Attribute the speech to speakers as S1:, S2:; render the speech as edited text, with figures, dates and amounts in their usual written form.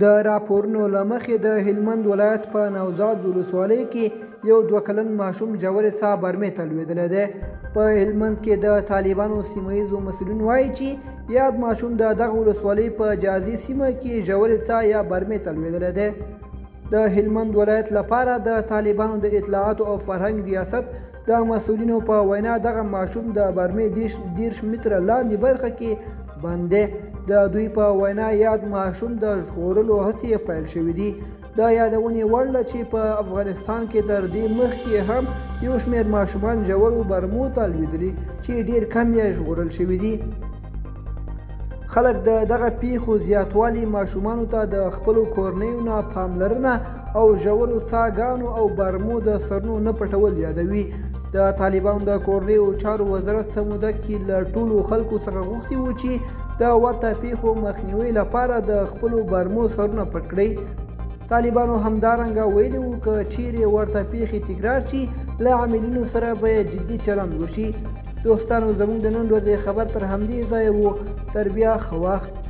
S1: د راپورونو له مخې د هلمند ولایت په نوزاد ولسوالۍ کې یو 2 کلن ماشوم ژورې څاه برمې ته لوېدلی دی. په هلمند کې د طالبانو سیمه ییزو مسؤلین وایي چې یاد ماشوم د دغه ولسوالۍ په جازي سیمه کې ژورې څاه یا برمې ته لوېدلی دی. د هلمند ولایت لپاره د طالبانو د اطلاعاتو او فرهنګ ریاست د مسؤلینو په وینا دغه ماشوم د برمې 10 متره لاندې برخه کې بند دی. د دوی په وینا یاد ماشوم د ژغورلو هڅې پیل شوې دي. د یادونې وړ ده چې په افغانستان کې تر دې مخکې هم یو شمېر ماشومان ژورو برمو ته لوېدلي چې ډېر کم یې ژغورل شوي دي. خلک د دغه پیښو زیاتوالي ماشومانو ته د خپلو کورنیو نه پاملرنه او ژورو څاګانو او برمو د سرونو نه پټول یادوي. د طالبانو د کورنیو چارو وزارت څه موده کې له ټولو خلکو څخه غوښتي وو چې د ورته پیښو مخنیوي لپاره د خپلو برمو سرونه پټ کړي. طالبانو همدارنګه ویلي وو که چیرې ورته پیښې تکرار شي له عاملینو سره به جدي چلند وشي. دوستانو زموږ د نن ورځې خبر تر همدې ځایه و. تر بیا ښه وخت.